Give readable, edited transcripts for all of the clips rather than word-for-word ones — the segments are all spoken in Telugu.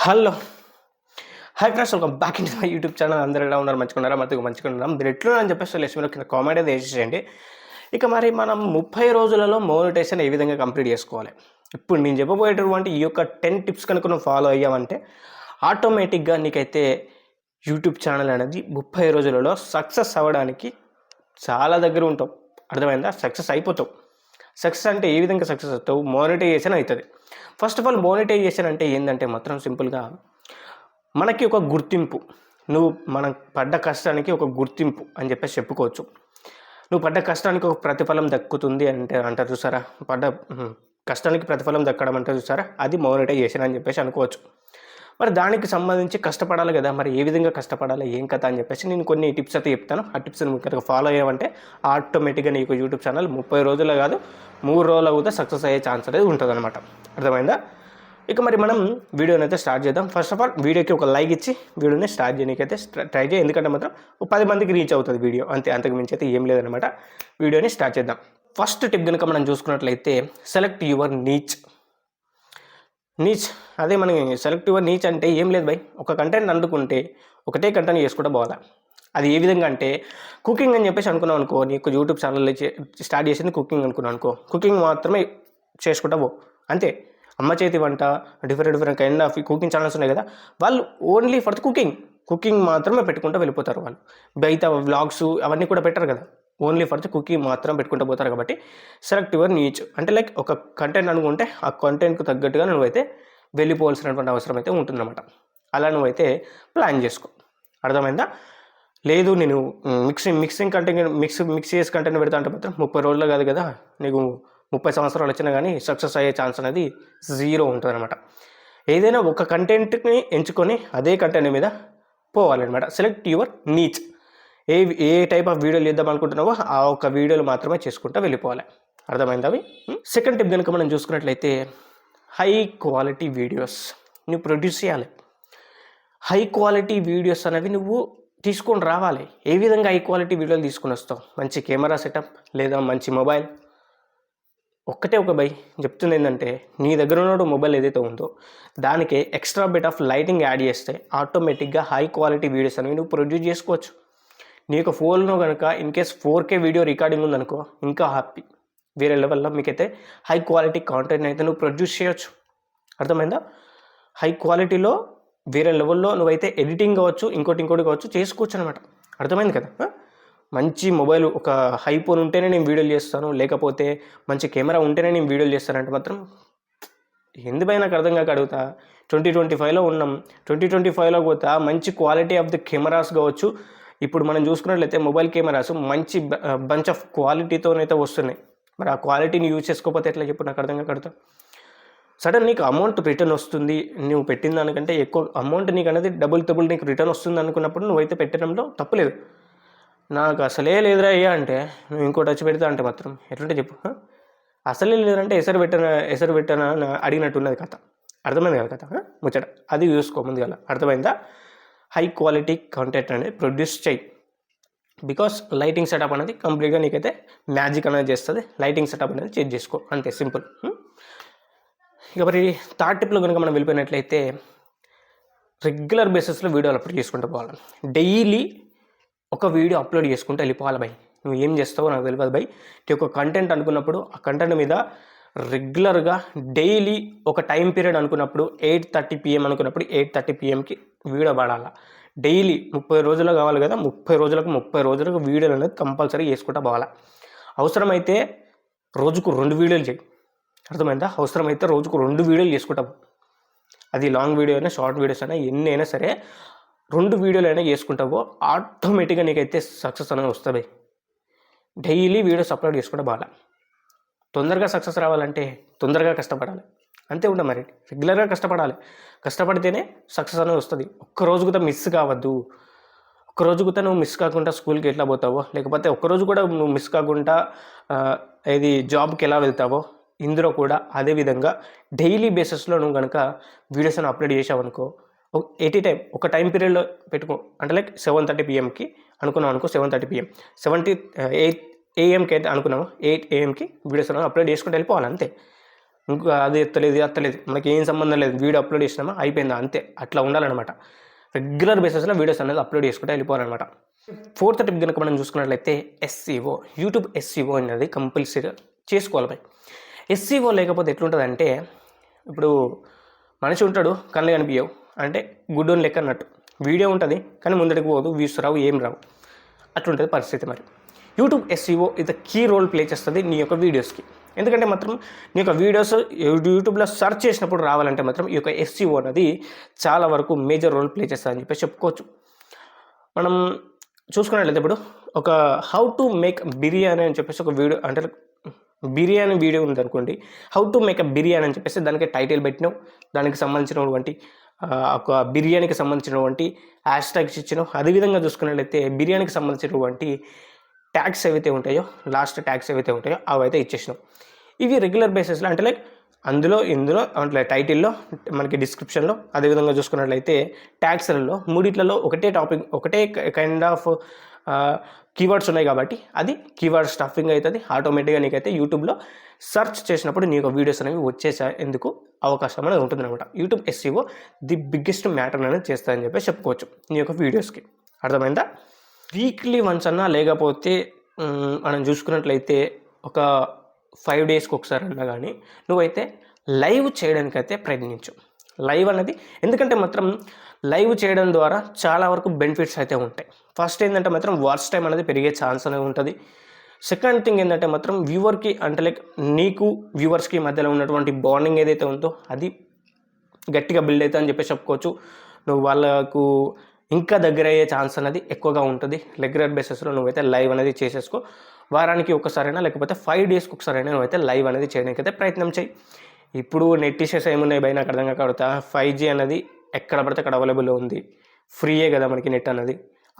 Hello hi friends, welcome back in my YouTube channel. అందరూ ఎలా ఉన్నారు? మంచిగా మంచిగా మీరు ఎట్లా అని చెప్పేసి లక్ష్మీలో కింద కామెంట్ అయితే వేసేసేయండి. ఇక మరి మనం 30 రోజులలో మోనిటైజేషన్ ఏ విధంగా కంప్లీట్ చేసుకోవాలి? ఇప్పుడు నేను చెప్పబోయేటటువంటి ఈ యొక్క 10 టిప్స్ కనుక నువ్వు ఫాలో అయ్యావంటే ఆటోమేటిక్గా నీకైతే యూట్యూబ్ ఛానల్ అనేది 30 రోజులలో సక్సెస్ అవ్వడానికి చాలా దగ్గర ఉంటావు. అర్థమైందా? సక్సెస్ అయిపోతావు. సక్సెస్ అంటే ఏ విధంగా సక్సెస్ అవుతావు? మోనిటైజేషన్ అవుతుంది. ఫస్ట్ ఆఫ్ ఆల్ మోనిటైజేషన్ అంటే ఏంటంటే మాత్రం సింపుల్గా మనకి ఒక గుర్తింపు, నువ్వు మనం పడ్డ కష్టానికి ఒక గుర్తింపు అని చెప్పేసి చెప్పుకోవచ్చు. నువ్వు పడ్డ కష్టానికి ఒక ప్రతిఫలం దక్కుతుంది అంటే అంటారు చూసారా, పడ్డ కష్టానికి ప్రతిఫలం దక్కడం అంటే చూసారా, అది మోనిటైజేషన్ అని చెప్పేసి అనుకోవచ్చు. మరి దానికి సంబంధించి కష్టపడాలి కదా, మరి ఏ విధంగా కష్టపడాలి, ఏం కథ అని చెప్పేసి నేను కొన్ని టిప్స్ అయితే చెప్తాను. ఆ టిప్స్ని కనుక ఫాలో అయ్యామంటే ఆటోమేటిక్గా నీకు యూట్యూబ్ ఛానల్ 30 రోజులు కాదు 3 రోజులు కూడా సక్సెస్ అయ్యే ఛాన్స్ అనేది ఉంటుంది అనమాట. అర్థమైందా? ఇక మరి మనం వీడియోని అయితే స్టార్ట్ చేద్దాం. ఫస్ట్ ఆఫ్ ఆల్ వీడియోకి ఒక లైక్ ఇచ్చి వీడియోని స్టార్ట్ చేయడానికైతే ట్రై చేయి. ఎందుకంటే మాత్రం 10 మందికి రీచ్ అవుతుంది వీడియో, అంతే, అంతకు మించి అయితే ఏం లేదనమాట. వీడియోని స్టార్ట్ చేద్దాం. ఫస్ట్ టిప్ కనుక మనం చూసుకున్నట్లయితే సెలెక్ట్ యువర్ నీచ్. అదే మనం సెలెక్ట్ యువర్ నీచ్ అంటే ఏం లేదు బై, ఒక కంటెంట్ అందుకుంటే ఒకటే కంటెంట్ చేసుకుంటూ పోవాలి. అది ఏ విధంగా అంటే కుకింగ్ అని చెప్పేసి అనుకున్నాం అనుకో, నీకు యూట్యూబ్ ఛానల్ స్టార్ట్ చేసింది కుకింగ్ అనుకున్నావు అనుకో, కుకింగ్ మాత్రమే చేసుకుంటా పో, అంతే. అమ్మ చేతి వంట, different kind of cooking channels ఉన్నాయి కదా, వాళ్ళు ఓన్లీ ఫర్ ద కుకింగ్ మాత్రమే పెట్టుకుంటూ వెళ్ళిపోతారు. వాళ్ళు బయట వ్లాగ్స్ అవన్నీ కూడా పెట్టరు కదా, ఓన్లీ ఫర్ ద కుకింగ్ మాత్రం పెట్టుకుంటూ పోతారు. కాబట్టి సెలెక్ట్ యువర్ నీచ్ అంటే లైక్ ఒక కంటెంట్ అనుకుంటే ఆ కంటెంట్కు తగ్గట్టుగా నువ్వైతే వెళ్ళిపోవాల్సినటువంటి అవసరం అయితే ఉంటుందన్నమాట. అలా నువ్వైతే ప్లాన్ చేసుకో. అర్థమైందా? లేదు నేను మిక్సింగ్ కంటెంట్ మిక్స్ చేసి కంటెంట్ పెడతా అంటే మాత్రం 30 రోజులు కాదు కదా, నీకు 30 సంవత్సరాలు వచ్చినా కానీ సక్సెస్ అయ్యే ఛాన్స్ అనేది 0 ఉంటుంది అనమాట. ఏదైనా ఒక కంటెంట్ని ఎంచుకొని అదే కంటెంట్ మీద పోవాలన్నమాట. Select your niche. ఏ టైప్ ఆఫ్ వీడియోలు చేద్దాం అనుకుంటున్నావో ఆ ఒక్క వీడియోలు మాత్రమే చేసుకుంటూ వెళ్ళిపోవాలి. అర్థమైంది? అవి సెకండ్ టిప్ కనుక మనం చూసుకున్నట్లయితే హై క్వాలిటీ వీడియోస్ నువ్వు ప్రొడ్యూస్ చేయాలి. హై క్వాలిటీ వీడియోస్ అనేవి నువ్వు తీసుకొని రావాలి. ఏ విధంగా హై క్వాలిటీ వీడియోలు తీసుకొని వస్తావు? మంచి కెమెరా సెటప్ లేదా మంచి మొబైల్. ఒక్కటే ఒక బై చెప్తుంది ఏంటంటే, నీ దగ్గర ఉన్న మొబైల్ ఏదైతే ఉందో దానికి extra bit of lighting add చేస్తే ఆటోమేటిక్గా హై క్వాలిటీ వీడియోస్ అనేవి నువ్వు ప్రొడ్యూస్ చేసుకోవచ్చు. నీకు ఫోన్లో కనుక in case 4K video recording ఉందనుకో, ఇంకా హ్యాపీ. వేరే లెవెల్లో మీకైతే హై క్వాలిటీ కాంటెంట్ అయితే నువ్వు ప్రొడ్యూస్ చేయొచ్చు. అర్థమైందా? హై క్వాలిటీలో వేరే లెవెల్లో నువ్వైతే ఎడిటింగ్ కావచ్చు, ఇంకోటి కావచ్చు, చేసుకోవచ్చు అనమాట. అర్థమైంది కదా? మంచి మొబైల్, ఒక హై ఫోన్ ఉంటేనే నేను వీడియోలు చేస్తాను, లేకపోతే మంచి కెమెరా ఉంటేనే నేను వీడియోలు చేస్తానంటే మాత్రం ఎందుపై నాకు అర్థం కాక అడుగుతా. 2025లో ఉన్నాం. 2025లో పోతా మంచి క్వాలిటీ ఆఫ్ ది కెమెరాస్ కావచ్చు. ఇప్పుడు మనం చూసుకున్నట్లయితే మొబైల్ కెమెరాస్ మంచి బంచ్ ఆఫ్ క్వాలిటీతోనైతే వస్తున్నాయి. మరి ఆ క్వాలిటీని యూజ్ చేసుకోకపోతే ఎట్లా చెప్పు? నాకు అర్థం కాక అడుగుతా. సడన్ నీకు అమౌంట్ రిటర్న్ వస్తుంది, నువ్వు పెట్టిన దానికంటే ఎక్కువ అమౌంట్ నీకు అనేది డబుల్ నీకు రిటర్న్ వస్తుంది అనుకున్నప్పుడు నువ్వైతే పెట్టడంలో తప్పులేదు. నాకు అసలే లేదురా అయ్యా అంటే నువ్వు ఇంకోటి వచ్చి పెడతా అంటే మాత్రం ఎట్లుంటే చెప్పు? అసలే లేదంటే ఎసరు పెట్టానా అడిగినట్టున్నది కథ. అర్థమైంది కదా కథ? ముచ్చట అది చూసుకో ముందుగా. అర్థమైందా? హై క్వాలిటీ కంటెంట్ అనేది ప్రొడ్యూస్ చేయి. బికాస్ లైటింగ్ సెటప్ అనేది కంప్లీట్గా నీకైతే మ్యాజిక్ అనేది చేస్తుంది. లైటింగ్ సెటప్ అనేది చేంజ్ చేసుకో, అంతే, సింపుల్. ఇక మరి థర్డ్ టిప్లో కనుక మనం వెళ్ళిపోయినట్లయితే రెగ్యులర్ బేసిస్లో వీడియోలు అప్లోడ్ చేసుకుంటూ పోవాలి. డైలీ ఒక వీడియో అప్లోడ్ చేసుకుంటూ వెళ్ళిపోవాలి బై. నువ్వు ఏం చేస్తావో నాకు తెలియదు బై. ఒక కంటెంట్ అనుకున్నప్పుడు ఆ కంటెంట్ మీద రెగ్యులర్గా డైలీ ఒక టైం పీరియడ్ అనుకున్నప్పుడు 8:30 PM అనుకున్నప్పుడు 8:30 PMకి వీడియో పడాలా. డైలీ 30 రోజులు కావాలి కదా, 30 రోజులకు వీడియోలు అనేది కంపల్సరీ చేసుకుంటూ పోవాలా. అవసరమైతే రోజుకు 2 వీడియోలు చేయి. అర్థమైందా? అవసరమైతే రోజుకు 2 వీడియోలు చేసుకుంటావు. అది లాంగ్ వీడియో అయినా షార్ట్ వీడియోస్ అయినా ఎన్ని అయినా సరే 2 వీడియోలు అయినా చేసుకుంటావో ఆటోమేటిక్గా నీకైతే సక్సెస్ అనేది వస్తుంది. డైలీ వీడియోస్ అప్లోడ్ చేసుకుంటే బాగా. తొందరగా సక్సెస్ రావాలంటే తొందరగా కష్టపడాలి, అంతే. మరి రెగ్యులర్గా కష్టపడితేనే సక్సెస్ అనేది వస్తుంది. ఒక్కరోజు కూడా మిస్ కావద్దు. ఒక్కరోజు కూడా నువ్వు మిస్ కాకుండా స్కూల్కి ఎట్లా పోతావో, లేకపోతే ఒక్కరోజు కూడా నువ్వు మిస్ కాకుండా ఇది జాబ్కి ఎలా వెళ్తావో, ఇందులో కూడా అదేవిధంగా డైలీ బేసిస్లో నువ్వు కనుక వీడియోస్ అని అప్లోడ్ చేసావనుకో, ఎనీ టైం ఒక టైం పీరియడ్లో పెట్టుకో. అంటే లైక్ 7:30 PMకి అనుకున్నావు అనుకో, 7:30 PM 8 AM అయితే అనుకున్నావు, 8 AMకి వీడియోస్ అప్లోడ్ చేసుకుంటూ వెళ్ళిపోవాలి, అంతే. ఇంకా అది ఎత్తలేదు ఇది ఎత్తలేదు, మనకి ఏం సంబంధం లేదు, వీడియో అప్లోడ్ చేసినామా అయిపోయిందా అంతే. అట్లా ఉండాలన్నమాట. రెగ్యులర్ బేసిస్లో వీడియోస్ అనేది అప్లోడ్ చేసుకుంటే వెళ్ళిపోవాలన్నమాట. ఫోర్త్ టిప్ కనుక మనం చూసుకున్నట్లయితే ఎస్సీఓ, యూట్యూబ్ ఎస్సీఓ అనేది కంపల్సరీ చేసుకోవాలి భయ్. ఎస్సీఓ లేకపోతే ఎట్లుంటుందంటే, ఇప్పుడు మనిషి ఉంటాడు కళ్ళు కనిపించవు అంటే గుడ్డోని లెక్క అన్నట్టు, వీడియో ఉంటుంది కానీ ముందడికి పోదు, వ్యూస్ రావు, ఏం రావు, అట్లుంటుంది పరిస్థితి. మరి యూట్యూబ్ ఎస్సీఓ ఇది కీ రోల్ ప్లే చేస్తుంది నీ యొక్క వీడియోస్కి. ఎందుకంటే మాత్రం నీ యొక్క వీడియోస్ యూట్యూబ్లో సెర్చ్ చేసినప్పుడు రావాలంటే మాత్రం ఈ యొక్క ఎస్సీఓ అనేది చాలా వరకు మేజర్ రోల్ ప్లే చేస్తుందని చెప్పేసి చెప్పుకోవచ్చు. మనం చూసుకున్నట్లయితే ఇప్పుడు ఒక హౌ టు మేక్ బిర్యానీ అని చెప్పేసి ఒక వీడియో, అంటే బిర్యానీ వీడియో ఉందనుకోండి, how to make a biryani అని చెప్పేసి దానికి టైటిల్ పెట్టినావు, దానికి సంబంధించినటువంటి ఒక బిర్యానీకి సంబంధించినటువంటి హ్యాష్ ట్యాగ్స్ ఇచ్చినావు. అదేవిధంగా చూసుకున్నట్లయితే బిర్యానీకి సంబంధించినటువంటి ట్యాగ్స్ ఏవైతే ఉంటాయో, లాస్ట్ ట్యాగ్స్ ఏవైతే ఉంటాయో అవి అయితే ఇచ్చేసినావు. ఇవి రెగ్యులర్ బేసిస్లో అంటే లైక్ ఇందులో అంటే టైటిల్లో, మనకి డిస్క్రిప్షన్లో, అదేవిధంగా చూసుకున్నట్లయితే ట్యాగ్స్లలో మూడిట్లలో ఒకటే టాపిక్, ఒకటే కైండ్ ఆఫ్ కీవర్డ్స్ ఉన్నాయి కాబట్టి అది కీవర్డ్ స్టఫింగ్ అవుతుంది. ఆటోమేటిక్గా నీకైతే యూట్యూబ్లో సెర్చ్ చేసినప్పుడు నీ యొక్క వీడియోస్ అనేవి వచ్చేసేందుకు అవకాశం అనేది ఉంటుందన్నమాట. YouTube SCO the biggest matter అనేది చేస్తుందని చెప్పి చెప్పుకోవచ్చు నీ యొక్క వీడియోస్కి. అర్థమైందా? వీక్లీ వన్స్ అన్నా లేకపోతే మనం చూసుకున్నట్లయితే ఒక 5 డేస్కి ఒకసారి అన్నా కానీ నువ్వైతే లైవ్ చేయడానికైతే ప్రయత్నించు. లైవ్ అనేది ఎందుకంటే మాత్రం లైవ్ చేయడం ద్వారా చాలా వరకు బెనిఫిట్స్ అయితే ఉంటాయి. ఫస్ట్ ఏంటంటే మాత్రం వాచ్ టైం అనేది పెరిగే ఛాన్స్ అనేది ఉంటుంది. సెకండ్ థింగ్ ఏంటంటే మాత్రం వ్యూవర్కి అంటే లైక్ నీకు వ్యూవర్స్కి మధ్యలో ఉన్నటువంటి బాండింగ్ ఏదైతే ఉందో అది గట్టిగా బిల్డ్ అవుతుంది అని చెప్పేసి చెప్పుకోవచ్చు. నువ్వు వాళ్ళకు ఇంకా దగ్గర అయ్యే ఛాన్స్ అనేది ఎక్కువగా ఉంటుంది. రెగ్యులర్ బేసిస్లో నువ్వైతే లైవ్ అనేది చేసేసుకో. వారానికి ఒకసారైనా లేకపోతే 5 డేస్కి ఒకసారైనా నువ్వైతే లైవ్ అనేది చేయడానికి అయితే ప్రయత్నం చేయి. ఇప్పుడు నెట్ ఇష్యూస్ ఏమున్నాయి బయట నాకు అర్థం కాకపోతే 5G అనేది ఎక్కడ పడితే అక్కడ అవైలబుల్లో ఉంది. ఫ్రీయే కదా మనకి నెట్ అన్నది,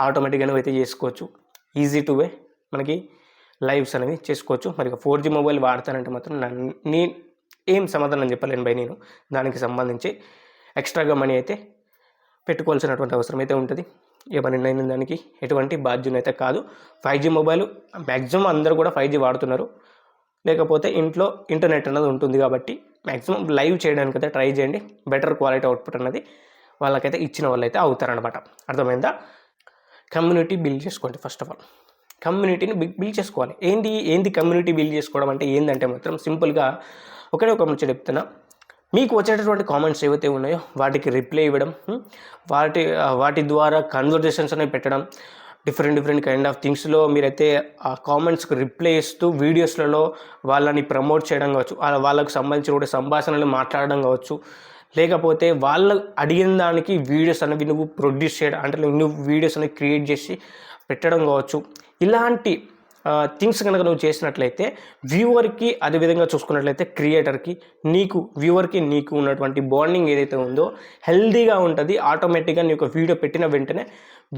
ఆటోమేటిక్గా నువ్వైతే చేసుకోవచ్చు. ఈజీ టు వే మనకి లైవ్స్ అనేవి చేసుకోవచ్చు. మరి 4G మొబైల్ వాడతానంటే మాత్రం నేను ఏం సమాధానం చెప్పలేను బై. నేను దానికి సంబంధించి ఎక్స్ట్రాగా మనీ అయితే పెట్టుకోవాల్సినటువంటి అవసరం అయితే ఉంటుంది. ఏమన్నా దానికి ఎటువంటి బాధ్యత అయితే కాదు. 5G మొబైల్ మ్యాక్సిమం అందరూ కూడా 5G వాడుతున్నారు, లేకపోతే ఇంట్లో ఇంటర్నెట్ అన్నది ఉంటుంది కాబట్టి మ్యాక్సిమం లైవ్ చేయడానికి అయితే ట్రై చేయండి. బెటర్ క్వాలిటీ అవుట్పుట్ అన్నది వాళ్ళకైతే ఇచ్చిన వాళ్ళు అయితే అవుతారనమాట. అర్థమైందా? కమ్యూనిటీ బిల్డ్ చేసుకోండి. ఫస్ట్ ఆఫ్ ఆల్ కమ్యూనిటీని బిల్డ్ చేసుకోవాలి. ఏంది కమ్యూనిటీ బిల్డ్ చేసుకోవడం అంటే ఏంటంటే మాత్రం సింపుల్గా ఒకటే ఒక ముచ్చట చెప్తున్నా. మీకు వచ్చేటటువంటి కామెంట్స్ ఏవైతే ఉన్నాయో వాటికి రిప్లై ఇవ్వడం, వాటి ద్వారా కన్వర్జేషన్స్ అనేవి పెట్టడం, డిఫరెంట్ కైండ్ ఆఫ్ థింగ్స్లో మీరైతే ఆ కామెంట్స్కి రిప్లై ఇస్తూ వీడియోస్లలో వాళ్ళని ప్రమోట్ చేయడం కావచ్చు, వాళ్ళకు సంబంధించిన సంభాషణలు మాట్లాడడం కావచ్చు, లేకపోతే వాళ్ళు అడిగిన దానికి వీడియోస్ అనేవి నువ్వు ప్రొడ్యూస్ చేయడం అంటే నువ్వు వీడియోస్ అనేవి క్రియేట్ చేసి పెట్టడం కావచ్చు. ఇలాంటి థింగ్స్ కనుక నువ్వు చేసినట్లయితే వ్యూవర్కి, అదేవిధంగా చూసుకున్నట్లయితే క్రియేటర్కి, వ్యూవర్కి నీకు ఉన్నటువంటి బాండింగ్ ఏదైతే ఉందో హెల్దీగా ఉంటుంది. ఆటోమేటిక్గా నీకు వీడియో పెట్టిన వెంటనే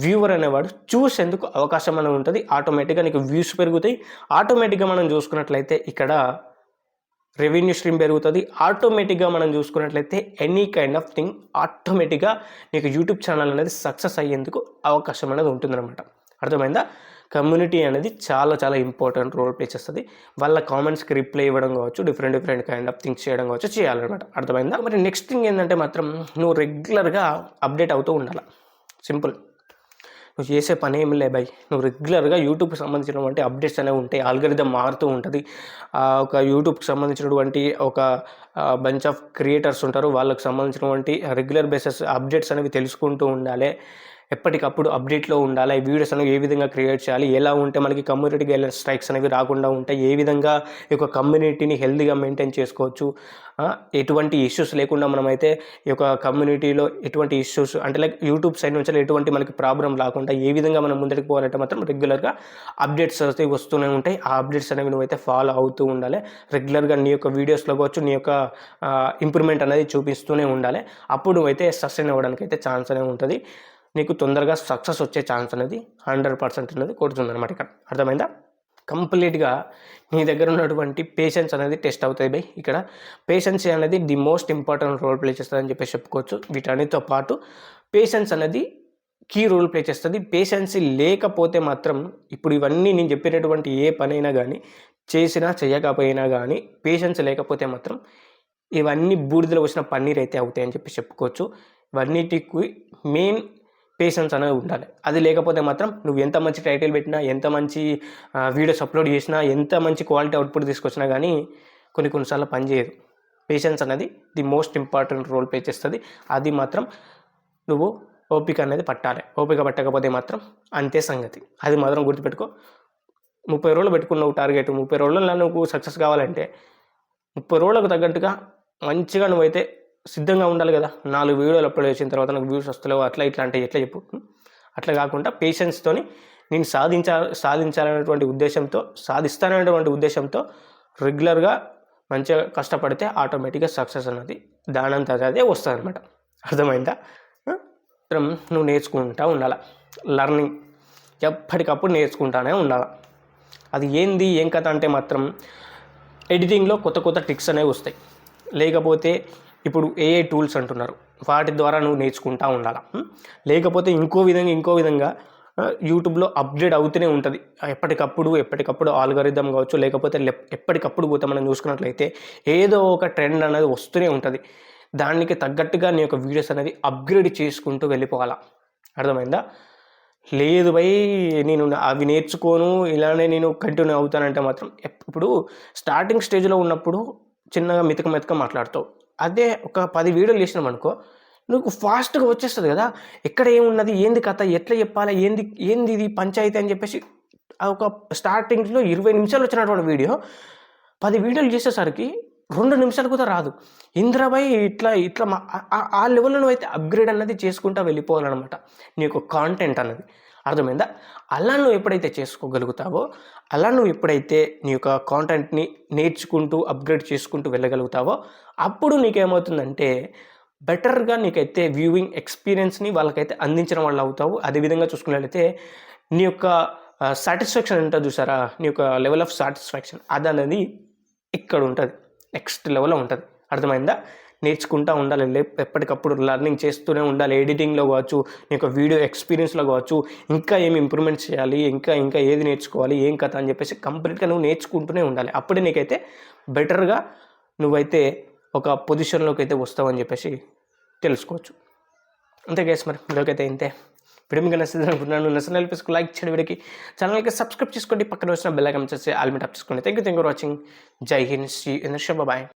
వ్యూవర్ అనేవాడు చూసేందుకు అవకాశం అనేది ఉంటుంది. ఆటోమేటిక్గా నీకు వ్యూస్ పెరుగుతాయి. ఆటోమేటిక్గా మనం చూసుకున్నట్లయితే ఇక్కడ రెవెన్యూ స్ట్రీమ్ పెరుగుతుంది. ఆటోమేటిక్గా మనం చూసుకున్నట్లయితే ఎనీ కైండ్ ఆఫ్ థింగ్ ఆటోమేటిక్గా నీకు యూట్యూబ్ ఛానల్ అనేది సక్సెస్ అయ్యేందుకు అవకాశం అనేది ఉంటుందన్నమాట. అర్థమైందా? కమ్యూనిటీ అనేది చాలా ఇంపార్టెంట్ రోల్ ప్లే చేస్తుంది. వాళ్ళ కామెంట్స్కి రిప్లై ఇవ్వడం కావచ్చు, డిఫరెంట్ కైండ్ ఆఫ్ థింగ్స్ చేయడం కావచ్చు, చేయాలన్నమాట. అర్థమైందా? మరి నెక్స్ట్ థింగ్ ఏంటంటే మాత్రం నువ్వు రెగ్యులర్గా అప్డేట్ అవుతూ ఉండాలి. సింపుల్, నువ్వు చేసే పని ఏమి లే బై, నువ్వు రెగ్యులర్గా యూట్యూబ్కి సంబంధించినటువంటి అప్డేట్స్ అనేవి ఉంటాయి. ఆల్గరిథం మారుతూ ఉంటుంది. ఒక యూట్యూబ్కి సంబంధించినటువంటి ఒక బంచ్ ఆఫ్ క్రియేటర్స్ ఉంటారు. వాళ్ళకి సంబంధించినటువంటి రెగ్యులర్ బేసిస్ అప్డేట్స్ అనేవి తెలుసుకుంటూ ఉండాలి. ఎప్పటికప్పుడు అప్డేట్లో ఉండాలి. వీడియోస్ అనేవి ఏ విధంగా క్రియేట్ చేయాలి, ఎలా ఉంటే మనకి కమ్యూనిటీకి వెళ్ళిన స్ట్రైక్స్ అనేవి రాకుండా ఉంటాయి, ఏ విధంగా ఈ యొక్క కమ్యూనిటీని హెల్తీగా మెయింటైన్ చేసుకోవచ్చు, ఎటువంటి ఇష్యూస్ లేకుండా మనమైతే ఈ యొక్క కమ్యూనిటీలో ఎటువంటి ఇష్యూస్ అంటే లైక్ యూట్యూబ్ సైడ్ నుంచి ఎటువంటి మనకి ప్రాబ్లం రాకుండా ఏ విధంగా మనం ముందరికి పోవాలంటే మాత్రం రెగ్యులర్గా అప్డేట్స్ అయితే వస్తూనే ఉంటాయి. ఆ అప్డేట్స్ అనేవి నువ్వైతే ఫాలో అవుతూ ఉండాలి. రెగ్యులర్గా నీ యొక్క వీడియోస్లో కావచ్చు నీ యొక్క ఇంప్రూవ్మెంట్ అనేది చూపిస్తూనే ఉండాలి. అప్పుడు నువ్వైతే సస్టైన్ అవ్వడానికి అయితే ఛాన్స్ అనేది ఉంటుంది. నీకు తొందరగా సక్సెస్ వచ్చే ఛాన్స్ అనేది 100% అనేది కొడుతుందన్నమాట. ఇక్కడ అర్థమైందా? కంప్లీట్గా నీ దగ్గర ఉన్నటువంటి పేషెన్స్ అనేది టెస్ట్ అవుతాయి బై. ఇక్కడ పేషెన్స్ అనేది the most important role play చేస్తుందని చెప్పేసి చెప్పుకోవచ్చు. వీటన్నిటితో పాటు పేషెన్స్ అనేది కీ రోల్ ప్లే చేస్తుంది. పేషెన్స్ లేకపోతే మాత్రం ఇప్పుడు ఇవన్నీ నేను చెప్పినటువంటి ఏ పనైనా కానీ చేసినా చేయకపోయినా కానీ పేషెన్స్ లేకపోతే మాత్రం ఇవన్నీ బూడిదలో వచ్చిన పన్నీర్ అయితే అవుతాయని చెప్పి చెప్పుకోవచ్చు. ఇవన్నిటికి మెయిన్ పేషెన్స్ అనేది ఉండాలి. అది లేకపోతే మాత్రం నువ్వు ఎంత మంచి టైటిల్ పెట్టినా, ఎంత మంచి వీడియోస్ అప్లోడ్ చేసినా, ఎంత మంచి క్వాలిటీ అవుట్పుట్ తీసుకొచ్చినా కానీ కొన్నిసార్లు పనిచేయదు. పేషెన్స్ అనేది the most important role play చేస్తుంది. అది మాత్రం నువ్వు ఓపిక అనేది పట్టాలి. ఓపిక పట్టకపోతే మాత్రం అంతే సంగతి. అది మాత్రం గుర్తుపెట్టుకో. 30 రోజులు పెట్టుకున్నావు టార్గెట్. 30 రోజుల్లో నువ్వు సక్సెస్ కావాలంటే 30 రోజులకు తగ్గట్టుగా మంచిగా నువ్వైతే సిద్ధంగా ఉండాలి కదా. 4 వీడియోలు అప్లోడ్ చేసిన తర్వాత నాకు వ్యూస్ వస్తలేవు అట్లా ఇట్లా అంటే ఎట్లా చెప్పు? అట్లా కాకుండా పేషెన్స్తోని నేను సాధించాలనేటువంటి ఉద్దేశంతో, సాధిస్తాననేటువంటి ఉద్దేశంతో రెగ్యులర్గా మంచిగా కష్టపడితే ఆటోమేటిక్గా సక్సెస్ అనేది దానంతా అదే వస్తుంది అనమాట. అర్థమైందా? నువ్వు నేర్చుకుంటూ ఉండాలి. లర్నింగ్ ఎప్పటికప్పుడు నేర్చుకుంటానే ఉండాలి. అది ఏంది ఏం కథ అంటే మాత్రం ఎడిటింగ్లో కొత్త ట్రిక్స్ అనేవి వస్తాయి. లేకపోతే ఇప్పుడు ఏఐ టూల్స్ అంటున్నారు, వాటి ద్వారా నువ్వు నేర్చుకుంటూ ఉండాలి. లేకపోతే ఇంకో విధంగా యూట్యూబ్లో అప్డేట్ అవుతూనే ఉంటుంది. ఎప్పటికప్పుడు ఆల్గరిథం కావచ్చు, లేకపోతే ఎప్పటికప్పుడు పోతే మనం చూసుకున్నట్లయితే ఏదో ఒక ట్రెండ్ అనేది వస్తూనే ఉంటుంది. దానికి తగ్గట్టుగా నీ యొక్క వీడియోస్ అనేది అప్గ్రేడ్ చేసుకుంటూ వెళ్ళిపోవాలా. అర్థమైందా? లేదు భయ్ నేను అవి నేర్చుకోను ఇలానే నేను కంటిన్యూ అవుతానంటే మాత్రం ఇప్పుడు స్టార్టింగ్ స్టేజ్లో ఉన్నప్పుడు చిన్నగా మెతక మాట్లాడతావు. అదే ఒక 10 వీడియోలు చేసినాం అనుకో, నువ్వు ఫాస్ట్గా వచ్చేస్తుంది కదా. ఎక్కడ ఏమున్నది, ఏంది కథ, ఎట్లా చెప్పాలి, ఏంది ఇది పంచాయతీ అని చెప్పేసి ఒక స్టార్టింగ్లో 20 నిమిషాలు వచ్చినటువంటి వీడియో 10 వీడియోలు చేసేసరికి 2 నిమిషాలు కూడా రాదు. ఇంద్రబాయ్ ఇట్లా ఆ లెవెల్లో నువ్వైతే అప్గ్రేడ్ అన్నది చేసుకుంటూ వెళ్ళిపోవాలన్నమాట నీ యొక్క కాంటెంట్ అన్నది. అర్థమైందా? అలా నువ్వు ఎప్పుడైతే చేసుకోగలుగుతావో, అలా నువ్వు ఎప్పుడైతే నీ యొక్క కాంటెంట్ని నేర్చుకుంటూ అప్గ్రేడ్ చేసుకుంటూ వెళ్ళగలుగుతావో అప్పుడు నీకేమవుతుందంటే బెటర్గా నీకైతే వ్యూయింగ్ ఎక్స్పీరియన్స్ని వాళ్ళకైతే అందించిన వాళ్ళు అవుతావు. అదేవిధంగా చూసుకున్నట్లయితే నీ యొక్క సాటిస్ఫాక్షన్ ఉంటుంది చూసారా, నీ యొక్క లెవెల్ ఆఫ్ సాటిస్ఫాక్షన్ అది అనేది ఇక్కడ ఉంటుంది, నెక్స్ట్ లెవెల్లో ఉంటుంది. అర్థమైందా? నేర్చుకుంటూ ఉండాలి, ఎప్పటికప్పుడు లర్నింగ్ చేస్తూనే ఉండాలి. ఎడిటింగ్లో కావచ్చు, నీ యొక్క వీడియో ఎక్స్పీరియన్స్లో కావచ్చు, ఇంకా ఏమి ఇంప్రూవ్మెంట్ చేయాలి, ఇంకా ఏది నేర్చుకోవాలి, ఏం కథ అని చెప్పేసి కంప్లీట్గా నువ్వు నేర్చుకుంటూనే ఉండాలి. అప్పుడే నీకైతే బెటర్గా నువ్వైతే ఒక పొజిషన్లోకి అయితే వస్తావని చెప్పేసి తెలుసుకోవచ్చు. అంతే గైస్, మరి వీడియోకైతే ఇంతే. వీడియో మీకు నచ్చింది అనుకుంటున్నాను. నచ్చిన ఎల్పిస్కు లైక్ చేయండి, వీడియోకి ఛానల్కి సబ్స్క్రైబ్ చేసుకోండి, పక్కన వచ్చిన బెల్ ఐకాన్ చేసి ఆల్ మీ టాప్ చేసుకోండి. Thank you for watching. జై హింద్, శ్రీ బాయ్.